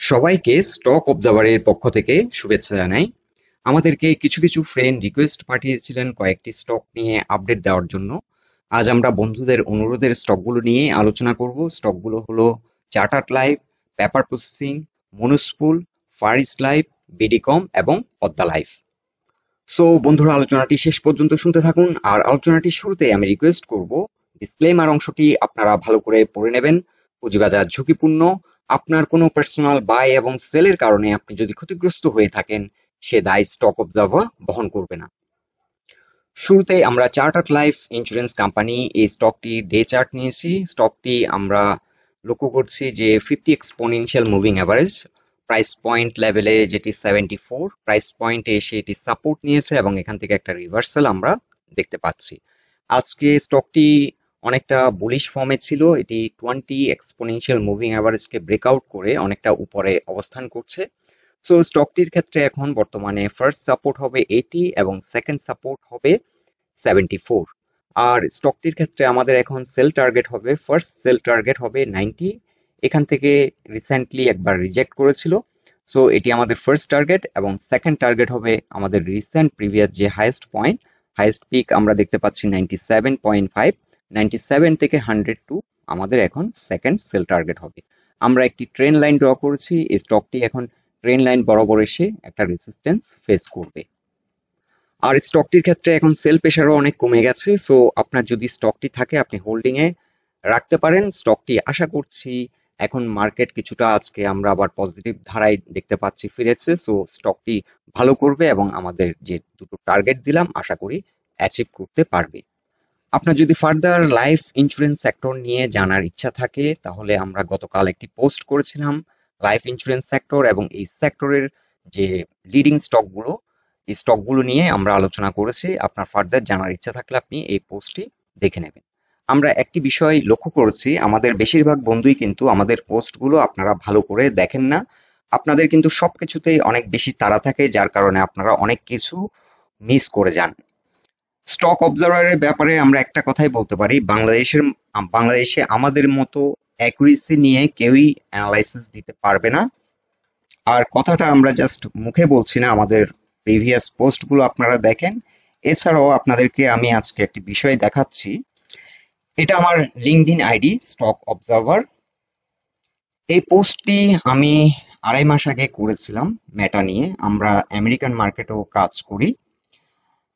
সবাইকে স্টক অবজারভারের পক্ষ থেকে শুভেচ্ছা জানাই। আমাদেরকে কিছু কিছু ফ্রেন্ড রিকোয়েস্ট পাঠিয়েছিলেন কয়েকটি স্টক নিয়ে আপডেট দেওয়ার জন্য। আজ আমরা বন্ধুদের অনুরোধের স্টকগুলো নিয়ে আলোচনা করব। স্টকগুলো হলো chartered life, paper processing, Monospool, first life, BDCom এবং পদ্মা লাইফ। সো বন্ধুরা, আলোচনাটি শেষ পর্যন্ত শুনতে থাকুন। আর আলোচনাটির শুরুতে আমি রিকোয়েস্ট করব ডিসক্লেমার অংশটি আপনারা ভালো করে পড়ে নেবেন। পুঁজিবাজার ঝুঁকিপূর্ণ। আপনার কোনো পার্সোনাল বাই এবং সেলের কারণে আপনি যদি ক্ষতিগ্রস্ত হয়ে থাকেন, সে দায় স্টক অবজার্ভার বহন করবে না। শুরুতে আমরা চার্টার্ড লাইফ ইন্স্যুরেন্স কোম্পানি এই স্টকটি ডে চার্ট নিয়েছি। স্টকটি আমরা লক্ষ্য করছি যে 50 exponential moving average price point লেভেলে, যেটি 74 প্রাইস পয়েন্টে এসে এটি সাপোর্ট নিয়েছে এবং এখান থেকে একটা রিভার্সাল আমরা দেখতে পাচ্ছি। আজকে স্টকটি অনেকটা বুলিশ ফর্মে ছিল। এটি 20 এক্সপোনেনশিয়াল মুভিং অ্যাভারেজকে ব্রেকআউট করে অনেকটা উপরে অবস্থান করছে। সো স্টকটির ক্ষেত্রে এখন বর্তমানে ফার্স্ট সাপোর্ট হবে 80 এবং সেকেন্ড সাপোর্ট হবে 74। আর স্টকটির ক্ষেত্রে আমাদের এখন সেল টার্গেট হবে, ফার্স্ট সেল টার্গেট হবে 90। এখান থেকে রিসেন্টলি একবার রিজেক্ট করেছিল। সো এটি আমাদের ফার্স্ট টার্গেট এবং সেকেন্ড টার্গেট হবে আমাদের রিসেন্ট প্রিভিয়াস যে হাইয়েস্ট পয়েন্ট, হাইয়েস্ট পিক আমরা দেখতে পাচ্ছি 97.5। 97 থেকে 102 আমাদের এখন সেকেন্ড সেল টার্গেট হবে। আমরা একটি ট্রেন লাইন ড্র করেছি। এই স্টকটি এখন ট্রেন লাইন বরাবর এসে একটা রেজিস্ট্যান্স ফেস করবে। আর স্টকটির ক্ষেত্রে এখন সেল প্রেশারও অনেক কমে গেছে। সো আপনার যদি স্টকটি থাকে আপনি হোল্ডিং এ রাখতে পারেন। স্টকটি আশা করছি এখন মার্কেট কিছুটা, আজকে আমরা আবার পজিটিভ ধারায় দেখতে পাচ্ছি ফিরেছে। সো স্টকটি ভালো করবে এবং আমাদের যে দুটো টার্গেট দিলাম আশা করি অ্যাচিভ করতে পারবে। আপনার যদি ফার্দার লাইফ ইন্স্যুরেন্স সেক্টর নিয়ে জানার ইচ্ছা থাকে, তাহলে আমরা গতকাল একটি পোস্ট করেছিলাম লাইফ ইন্স্যুরেন্স সেক্টর এবং এই সেক্টরের যে লিডিং স্টকগুলো, এই স্টকগুলো নিয়ে আমরা আলোচনা করেছি। আপনার ফার্দার জানার ইচ্ছা থাকলে আপনি এই পোস্টটি দেখে নেবেন। আমরা একটি বিষয় লক্ষ্য করেছি, আমাদের বেশিরভাগ বন্ধুই কিন্তু আমাদের পোস্টগুলো আপনারা ভালো করে দেখেন না। আপনাদের কিন্তু সবকিছুতেই অনেক বেশি তাড়া থাকে, যার কারণে আপনারা অনেক কিছু মিস করে যান। স্টক অবজারভারের ব্যাপারে আমরা একটা কথাই বলতে পারি, বাংলাদেশে আমাদের মতো অ্যাকুরেসি নিয়ে কেউই অ্যানালাইসিস দিতে পারবে না। আর কথাটা আমরা জাস্ট মুখে বলছি না, আমাদের প্রিভিয়াস পোস্টগুলো আপনারা দেখেন। এছাড়াও আপনাদেরকে আমি আজকে একটি বিষয় দেখাচ্ছি। এটা আমার লিঙ্কডইন আইডি স্টক অবজারভার। এই পোস্টটি আমি 2.5 মাস আগে করেছিলাম মেটা নিয়ে। আমরা আমেরিকান মার্কেটেও কাজ করি।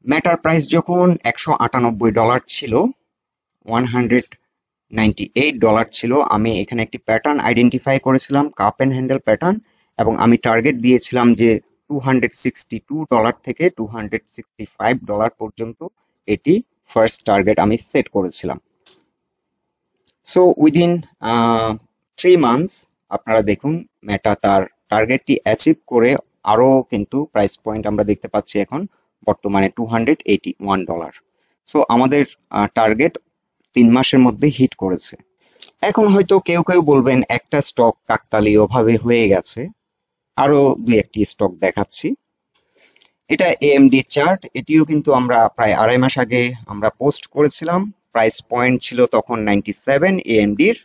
মেটার প্রাইস যখন $198 ছিল, $198 ছিল, আমি এখানে একটি প্যাটার্ন আইডেন্টিফাই করেছিলাম, কাপ এন্ড হ্যান্ডেল প্যাটার্ন, এবং আমি টার্গেট দিয়েছিলাম যে $262 থেকে $265 পর্যন্ত এটি ফার্স্ট টার্গেট আমি সেট করেছিলাম। সো উইদিন 3 মান্থস আপনারা দেখুন মেটা তার টার্গেটটি অ্যাচিভ করে আরো কিন্তু প্রাইস পয়েন্ট আমরা দেখতে পাচ্ছি এখন বর্তমানে $281। সো আমাদের টার্গেট 3 মাসের মধ্যে হিট করেছে। এখন হয়তো কেউ কেউ বলবেন একটা স্টক কাকতালীয় ভাবে হয়ে গেছে। আরো দুই একটি স্টক দেখাচ্ছি। এটা এএমডি চার্ট। এটিও কিন্তু আমরা প্রায় 2.5 মাস আগে আমরা পোস্ট করেছিলাম। প্রাইস পয়েন্ট ছিল তখন 97। এএমডির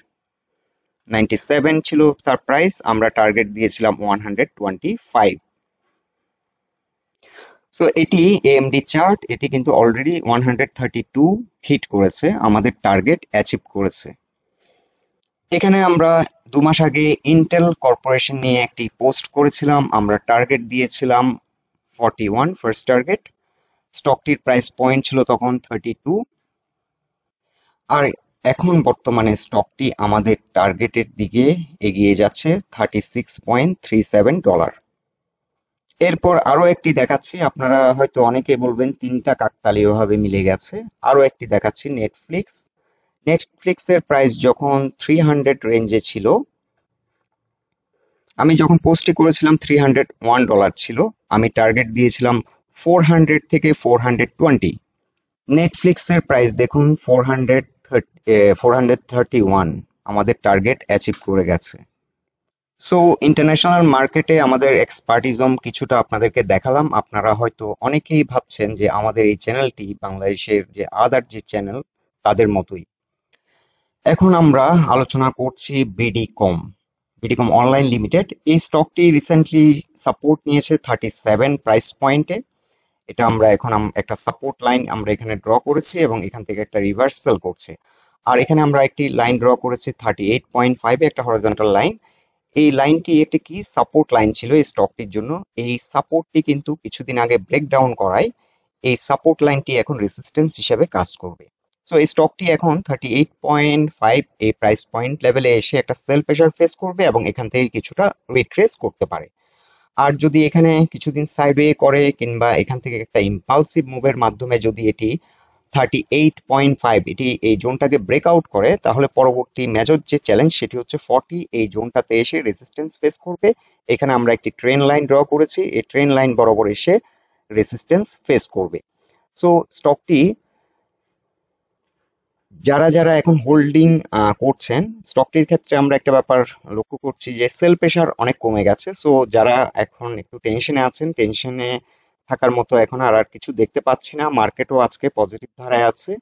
97 ছিল তার প্রাইস, আমরা টার্গেট দিয়েছিলাম 125। সো এটি এএমডি চার্ট, এটি কিন্তু অলরেডি 132 হিট করেছে, আমাদের টার্গেট অ্যাচিভ করেছে। এখানে আমরা 2 মাস আগে ইন্টেল কর্পোরেশন নিয়ে একটি পোস্ট করেছিলাম, আমরা টার্গেট দিয়েছিলাম 41 ফার্স্ট টার্গেট। স্টকটির প্রাইস পয়েন্ট ছিল তখন 32। আর এখন বর্তমানে স্টকটি আমাদের টার্গেটের দিকে এগিয়ে যাচ্ছে $36.37। এরপর আরো একটি দেখাচ্ছি, আপনারা হয়তো অনেকে বলবেন তিনটা কাকতালীয় ভাবে মিলে গেছে। আরো একটি দেখাচ্ছি, নেটফ্লিক্স। নেটফ্লিক্সের প্রাইস যখন 300 রেঞ্জে ছিল, আমি যখন পোস্টটি করেছিলাম $301 ছিল, আমি টার্গেট দিয়েছিলাম 400 থেকে 420। নেটফ্লিক্সের প্রাইস দেখুন 431, আমাদের টার্গেট অ্যাচিভ করে গেছে। সো ইন্টারন্যাশনাল মার্কেটে আমাদের এক্সপার্টিজম কিছুটা আপনাদেরকে দেখালাম। আপনারা হয়তো অনেকেই ভাবছেন যে আমাদের এই চ্যানেলটি বাংলাদেশের যে আদার যে চ্যানেল তাদের মতোই। এখন আমরা আলোচনা করছি বিডিকম। BDCom online limited. এই স্টকটি রিসেন্টলি সাপোর্ট নিয়েছে 37 প্রাইস পয়েন্টে। এটা আমরা এখন একটা সাপোর্ট লাইন আমরা এখানে ড্র করেছি এবং এখান থেকে একটা রিভার্সাল করছে। আর এখানে আমরা একটি লাইন ড্র করেছি 38.5 একটা হরিজন্টাল লাইন। এই লাইনটি একটি কি সাপোর্ট লাইন ছিল এই স্টকটির জন্য। এই সাপোর্টটি কিন্তু কিছুদিন আগে ব্রেকডাউন করায় এই সাপোর্ট লাইনটি এখন রেজিস্ট্যান্স হিসেবে কাজ করবে। সো এই স্টকটি এখন 38.5 এই প্রাইস পয়েন্ট লেভেলে এসে একটা সেল প্রেসার ফেস করবে এবং এখান থেকে কিছুটা রিট্রেস করতে পারে। আর যদি এখানে কিছুদিন সাইডওয়ে করে কিংবা এখান থেকে একটা ইম্পালসিভ মুভের মাধ্যমে যদি এটি 38.5 এটি এই জোনটাকে ব্রেকআউট করে, তাহলে পরবর্তী মেজর যে চ্যালেঞ্জ সেটি হচ্ছে 40 এই জোনটাতে এসে রেজিস্ট্যান্স ফেস করবে। এখানে আমরা একটি ট্রেন লাইন ড্র করেছি, এই ট্রেন লাইন বরাবর এসে রেজিস্ট্যান্স ফেস করবে। সো স্টকটি যারা যারা এখন হোল্ডিং করছেন, স্টকটির ক্ষেত্রে আমরা একটা ব্যাপার লক্ষ্য করছি যে সেল প্রেসার অনেক কমে গেছে। সো যারা এখন একটু টেনশনে আছেন, টেনশনে থাকার মতো এখন আর কিছু দেখতে পাচ্ছি না, মার্কেটও আজকে পজিটিভ ধারায় আছে।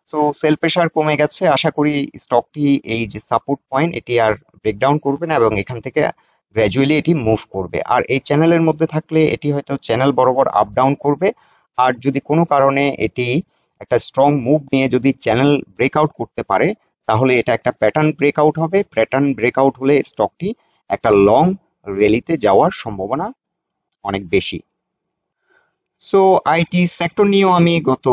সো সেল প্রেসার কমে গেছে, আশা করি স্টকটি এই যে সাপোর্ট পয়েন্ট এটি আর ব্রেকডাউন করবে না এবং এখান থেকে গ্র্যাজুয়ালি এটি মুভ করবে। আর এই চ্যানেলের মধ্যে থাকলে এটি হয়তো চ্যানেল বরাবর আপ ডাউন করবে। আর যদি কোনো কারণে এটি একটা স্ট্রং মুভ নিয়ে যদি চ্যানেল ব্রেকআউট করতে পারে, তাহলে এটা একটা প্যাটার্ন ব্রেকআউট হবে। প্যাটার্ন ব্রেকআউট হলে স্টকটি একটা লং র্যালিতে যাওয়ার সম্ভাবনা অনেক বেশি। সো আইটি সেক্টর নিয়েও আমি গত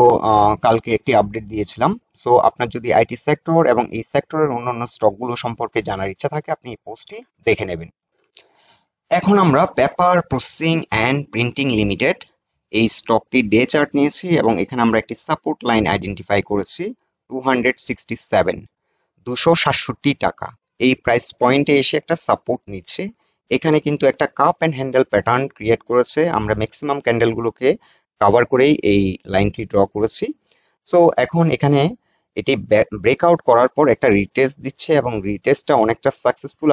কালকে একটি আপডেট দিয়েছিলাম। সো আপনার যদি আইটি সেক্টর এবং এই সেক্টরের অন্যান্য স্টকগুলো সম্পর্কে জানার ইচ্ছা থাকে, আপনি এই পোস্টটি দেখে নেবেন। এখন আমরা paper processing and printing limited এই স্টকটি ডে চার্ট নিয়েছি এবং এখানে আমরা একটি সাপোর্ট লাইন আইডেন্টিফাই করেছি 267, 267 টাকা। এই প্রাইস পয়েন্টে এসে একটা সাপোর্ট নিচ্ছে। এখানে কিন্তু একটা cup and handle pattern create করেছে, আমরা ম্যাক্সিমাম ক্যান্ডেলগুলোকে কভার করেই এই লাইনটি ড্র করেছি। সো এখন এখানে এটি ব্রেকআউট করার পর একটা রিটেস্ট দিচ্ছে এবং রিটেস্টটা অনেকটা সাকসেসফুল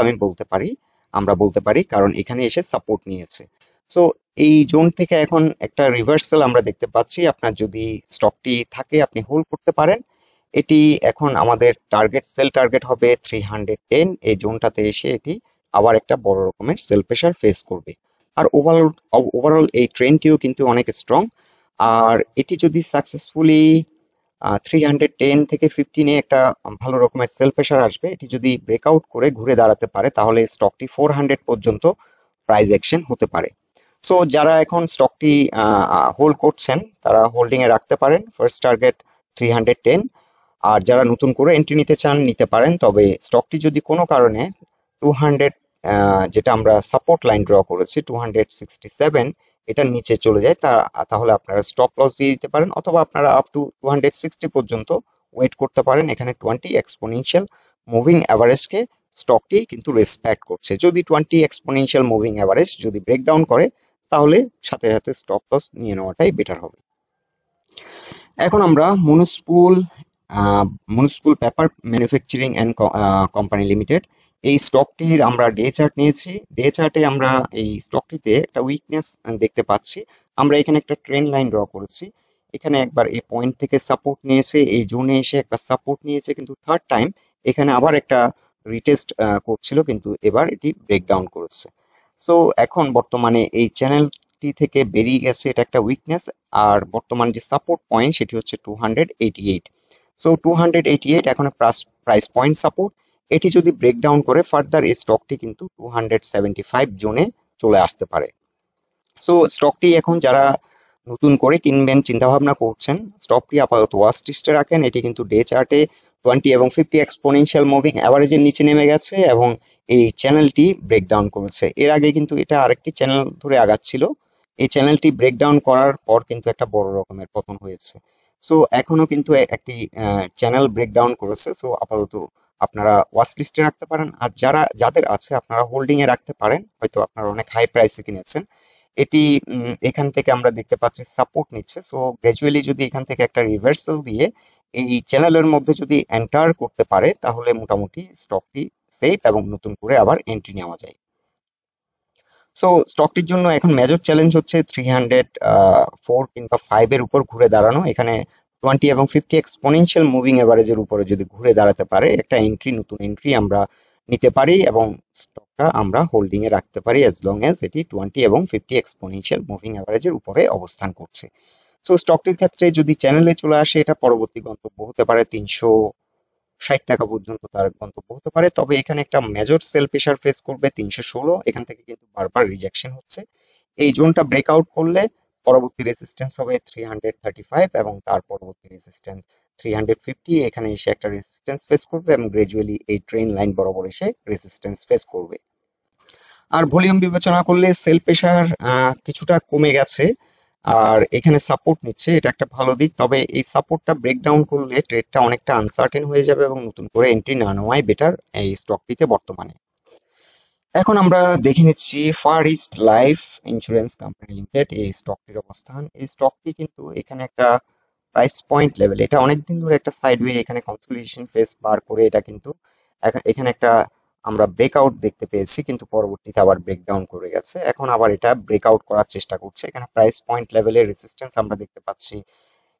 আমরা বলতে পারি, কারণ এখানে এসে সাপোর্ট নিয়েছে। সো এই জোন থেকে এখন একটা রিভার্সাল আমরা দেখতে পাচ্ছি। আপনার যদি স্টকটি থাকে আপনি হোল্ড করতে পারেন। এটি এখন আমাদের সেল টার্গেট হবে 310, এই জোনটাতে এসে এটি আবার একটা বড় রকমের সেল প্রেসার ফেস করবে। আর ওভারঅল এই ট্রেন্ডটিও কিন্তু অনেক স্ট্রং। আর এটি যদি সাকসেসফুলি 310 থেকে 15-এ একটা ভালো রকমের সেল প্রেসার আসবে, এটি যদি ব্রেকআউট করে ঘুরে দাঁড়াতে পারে তাহলে স্টকটি 400 পর্যন্ত প্রাইস অ্যাকশন হতে পারে। সো যারা এখন স্টকটি হোল্ড করছেন তারা হোল্ডিং এ রাখতে পারেন, ফার্স্ট টার্গেট 310। আর যারা নতুন করে এন্ট্রি নিতে চান নিতে পারেন, তবে স্টকটি যদি কোনো কারণে 200 যেটা আমরা সাপোর্ট লাইন ড্র করেছি 267 এটার নিচে চলে যায়, তাহলে আপনারা স্টপ লস দিয়ে দিতে পারেন, অথবা আপনারা আপ টু 260 পর্যন্ত ওয়েট করতে পারেন। এখানে 20 এক্সপোনেনশিয়াল মুভিং অ্যাভারেজকে স্টকটি কিন্তু রেসপেক্ট করছে। যদি 20 এক্সপোনেনশিয়াল মুভিং অ্যাভারেজ যদি ব্রেকডাউন করে, তাহলে সাথে সাথে স্টপ লস নিয়ে নেওয়াটাই বেটার হবে। এখন আমরা Monospool paper manufacturing and company limited এই স্টকটির আমরা ডে চার্ট নিয়েছি। ডে চার্টে আমরা এই স্টকটিতে একটা উইকনেস দেখতে পাচ্ছি। আমরা এখানে একটা ট্রেন্ড লাইন ড্র করেছি, এখানে একবার এই পয়েন্ট থেকে সাপোর্ট নিয়েছে, এই জোনে এসে একটা সাপোর্ট নিয়েছে, কিন্তু থার্ড টাইম এখানে আবার একটা রিটেস্ট করছিল, কিন্তু এবার এটি ব্রেকডাউন করেছে। সো এখন বর্তমানে এই চ্যানেলটি থেকে বেরিয়ে গেছে, এটা একটা উইকনেস। আর বর্তমান যে সাপোর্ট পয়েন্ট সেটি হচ্ছে 288। সো 288 এখন প্রাইস পয়েন্ট সাপোর্ট। এটি যদি ব্রেকডাউন করে ফার্দার এই স্টকটি কিন্তু 275 জোনে চলে আসতে পারে। সো স্টকটি এখন যারা নতুন করে কিনবেন চিন্তা ভাবনা করছেন, স্টকটি আপাতত ওয়াচ লিস্টে রাখেন। এটি কিন্তু ডে চার্টে 20 এবং 50 এক্সপোনেনশিয়াল মুভিং অ্যাভারেজের নিচে নেমে গেছে এবং এই চ্যানেলটি ব্রেকডাউন করেছে। এর আগে কিন্তু এটা আরেকটি চ্যানেল ধরে আগাচ্ছিল, এই চ্যানেলটি ব্রেকডাউন করার পর কিন্তু একটা বড় রকমের পতন হয়েছে। সো এখনো কিন্তু একটি চ্যানেল ব্রেকডাউন করেছে। সো আপাতত আপনারা ওয়াচ লিস্টে রাখতে পারেন। আর যাদের আছে আপনারা হোল্ডিং এ রাখতে পারেন, হয়তো আপনারা অনেক হাই প্রাইসে কিনেছেন। এটি এখান থেকে আমরা দেখতে পাচ্ছি সাপোর্ট নিচ্ছে। সো গ্র্যাজুয়ালি যদি এখান থেকে একটা রিভার্সাল দিয়ে এই চ্যানেলের মধ্যে যদি এন্টার করতে পারে, তাহলে মোটামুটি স্টকটি সেফ এবং নতুন করে আবার এন্ট্রি নেওয়া যায়। সো স্টকটির জন্য এখন মেজর চ্যালেঞ্জ হচ্ছে 304 কিংবা 5 এর উপর ঘুরে দাঁড়ানো। এখানে 20 এবং 50 এক্সপোনেনশিয়াল মুভিং এভারেজের উপরে যদি ঘুরে দাঁড়াতে পারে, একটা নতুন এন্ট্রি আমরা নিতে পারি এবং স্টকটা আমরা হোল্ডিং এ রাখতে পারি অ্যাজ লং অ্যাজ এটি 20 এবং 50 এক্সপোনেনশিয়াল মুভিং অ্যাভারেজের উপরে অবস্থান করছে। সো স্টকটির ক্ষেত্রে যদি চ্যানেলে চলে আসে, এটা পরবর্তী গন্তব্য হতে পারে 360 টাকা পর্যন্ত তার গন্তব্য হতে পারে। তবে এখানে একটা মেজর সেল প্রেসার ফেস করবে 316, এখান থেকে কিন্তু বারবার রিজেকশন হচ্ছে। এই জোনটা ব্রেকআউট করলে পরবর্তী রেজিস্ট্যান্স হবে 335 এবং তার পরবর্তী রেজিস্ট্যান্স 350, এখানে এসে একটা রেজিস্ট্যান্স ফেস করবে এবং গ্রাজুয়ালি এই ট্রেন লাইন বরাবর এসে রেজিস্ট্যান্স ফেস করবে। আর ভলিউম বিবেচনা করলে সেল প্রেসার কিছুটা কমে গেছে আর এখানে সাপোর্ট নিচ্ছে, এটা একটা ভালো দিক। তবে এই সাপোর্টটা ব্রেকডাউন করলে ট্রেডটা অনেকটা আনসার্টেন হয়ে যাবে এবং নতুন করে এন্ট্রি না নেওয়াই বেটার এই স্টকটিতে বর্তমানে। এখন আমরা দেখে নিচ্ছি far east life insurance company limited, এই স্টকটির অবস্থান। এই স্টকটি কিন্তু এখানে একটা প্রাইস পয়েন্ট লেভেল, এটা অনেকদিন ধরে একটা সাইডওয়ে এখানে কনসোলিডেশন ফেস বার করে এটা কিন্তু এখানে একটা আমরা ব্রেকআউট দেখতে পেয়েছি, কিন্তু পরবর্তীতে আবার ব্রেকডাউন করে গেছে। এখন আবার এটা ব্রেকআউট করার চেষ্টা করছে। এখানে প্রাইস পয়েন্ট লেভেলের রেসিস্ট্যান্স আমরা দেখতে পাচ্ছি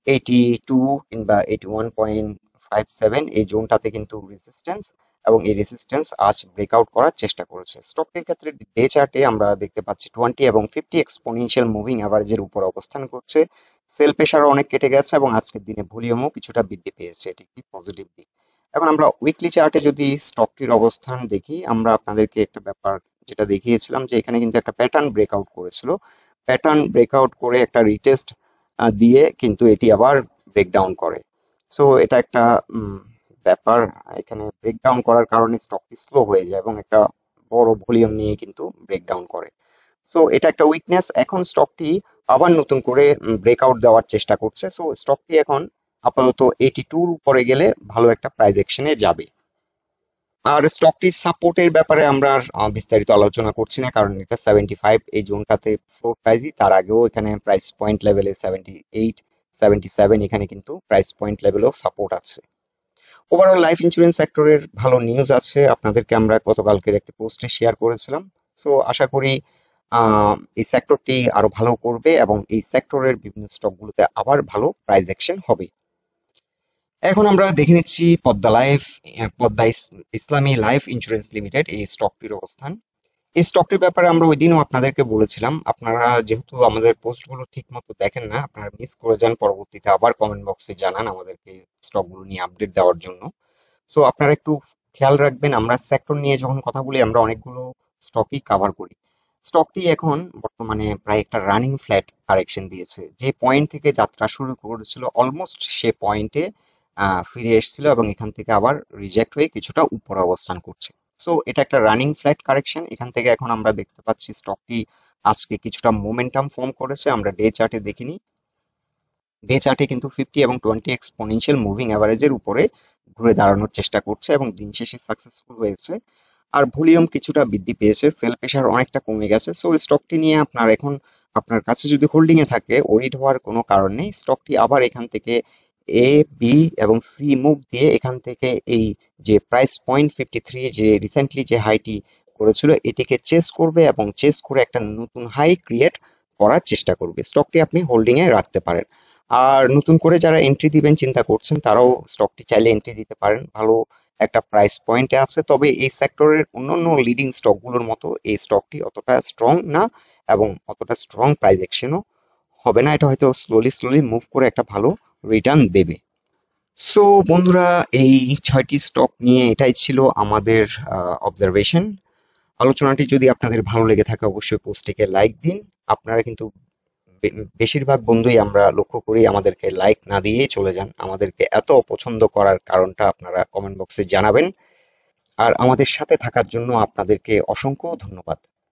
82 কিংবা 81.57, এই জোনটাতে কিন্তু রেসিস্ট্যান্স, এবং এই রেসিস্ট্যান্স আজ ব্রেকআউট করার চেষ্টা করেছে। স্টকটির ক্ষেত্রে ডে চার্টে আমরা দেখতে পাচ্ছি 20 এবং 50 এক্সপোনেনশিয়াল মুভিং অ্যাভারেজের উপর অবস্থান করছে। সেল প্রেসারও অনেক কেটে গেছে এবং আজকের দিনে ভলিউমও কিছুটা বৃদ্ধি পেয়েছে, এটি একটি পজিটিভ দিক। এখন আমরা উইকলি চার্টে যদি স্টকটির অবস্থান দেখি, আমরা আপনাদেরকে একটা ব্যাপার যেটা দেখিয়েছিলাম যে এখানে কিন্তু একটা প্যাটার্ন ব্রেকআউট করেছিল। প্যাটার্ন ব্রেকআউট করে একটা রিটেস্ট দিয়ে কিন্তু এটি আবার ব্রেকডাউন করে। সো এটা একটা ব্যাপার, এখানে ব্রেকডাউন করার কারণে স্টকটি স্লো হয়ে যায় এবং একটা বড় ভলিউম নিয়ে কিন্তু ব্রেকডাউন করে। সো এটা একটা উইকনেস। এখন স্টকটি আবার নতুন করে ব্রেকআউট দেওয়ার চেষ্টা করছে। সো স্টকটি এখন আপাতত 82 উপরে গেলে ভালো একটা প্রাইস অ্যাকশনে যাবে। আর স্টকটির সাপোর্টের ব্যাপারে আমরা আর বিস্তারিত আলোচনা করছি না, কারণ এটা 75 এই জোনটাতে ফ্লোর প্রাইসই, তার আগেও এখানে প্রাইস পয়েন্ট লেভেলে 78 77 এখানে কিন্তু প্রাইস পয়েন্ট লেভেলেও সাপোর্ট আছে। ওভারঅল লাইফ ইন্স্যুরেন্স সেক্টরের ভালো নিউজ আছে, আপনাদেরকে আমরা গতকালকের একটি পোস্টে শেয়ার করেছিলাম। সো আশা করি এই সেক্টরটি আরো ভালো করবে এবং এই সেক্টরের বিভিন্ন স্টকগুলোতে আবার ভালো প্রাইস অ্যাকশন হবে। এখন আমরা দেখে নিচ্ছি পদ্মা ইসলামী লাইফ ইন্স্যুরেন্স লিমিটেড, এই স্টকটির অবস্থান। এই স্টকটির ব্যাপারে আমরা ওই দিনও আপনাদেরকে বলেছিলাম, আপনারা যেহেতু আমাদের পোস্টগুলো ঠিক মতো দেখেন না, আপনারা মিস করে যান, পরবর্তীতে আবার কমেন্ট বক্সে জানান আমাদেরকে স্টকগুলো নিয়ে আপডেট দেওয়ার জন্য। সো আপনারা একটু খেয়াল রাখবেন, আমরা সেক্টর নিয়ে যখন কথা বলি আমরা অনেকগুলো স্টকই কাভার করি। স্টকটি এখন বর্তমানে প্রায় একটা রানিং ফ্ল্যাট কারেকশন দিয়েছে, যে পয়েন্ট থেকে যাত্রা শুরু করেছিল অলমোস্ট সে পয়েন্টে ফিরে এসেছিল এবং এখান থেকে আবার রিজেক্ট হয়ে কিছুটা উপরে অবস্থান করছে। সো এটা একটা রানিং ফ্ল্যাট কারেকশন। এখান থেকে এখন আমরা দেখতে পাচ্ছি স্টকটি আজকে কিছুটা মোমেন্টাম ফর্ম করেছে। আমরা ডে চার্টে দেখিনি, ডে চার্টে কিন্তু 50 এবং 20 এক্সপোনেনশিয়াল মুভিং অ্যাভারেজের উপরে ঘুরে দাঁড়ানোর চেষ্টা করছে এবং দিন শেষে সাকসেসফুল হয়েছে। আর ভলিউম কিছুটা বৃদ্ধি পেয়েছে, সেল প্রেসার অনেকটা কমে গেছে। সো স্টকটি নিয়ে আপনার এখন আপনার কাছে যদি হোল্ডিং এ থাকে, ওরিড হওয়ার কোনো কারণ নেই। স্টকটি আবার এখান থেকে এ বি এবং সি মুভ দিয়ে এখান থেকে এই যে প্রাইস পয়েন্ট 53 যে রিসেন্টলি যে হাইটি করেছিল এটিকে চেস করবে এবং চেস করে একটা নতুন হাই ক্রিয়েট করার চেষ্টা করবে। স্টকটি আপনি হোল্ডিং এ রাখতে পারেন। আর নতুন করে যারা এন্ট্রি দিবেন চিন্তা করছেন, তারাও স্টকটি চাইলে এন্ট্রি দিতে পারেন, ভালো একটা প্রাইস পয়েন্টে আছে। তবে এই সেক্টরের অন্যান্য লিডিং স্টকগুলোর মতো এই স্টকটি অতটা স্ট্রং না এবং অতটা স্ট্রং প্রাইস অ্যাকশনও হবে না, এটা হয়তো স্লোলি স্লোলি মুভ করে একটা ভালো রিটার্ন দেবে। সো বন্ধুরা, এই 6টি স্টক নিয়ে এটাই ছিল আমাদের অবজারভেশন। আলোচনাটি যদি আপনাদের ভালো লেগে থাকে অবশ্যই পোস্টটিকে লাইক দিন। আপনারা কিন্তু বেশিরভাগ বন্ধুই আমরা লক্ষ্য করি আমাদেরকে লাইক না দিয়েই চলে যান। আমাদেরকে এত অপছন্দ করার কারণটা আপনারা কমেন্ট বক্সে জানাবেন। আর আমাদের সাথে থাকার জন্য আপনাদেরকে অসংখ্য ধন্যবাদ।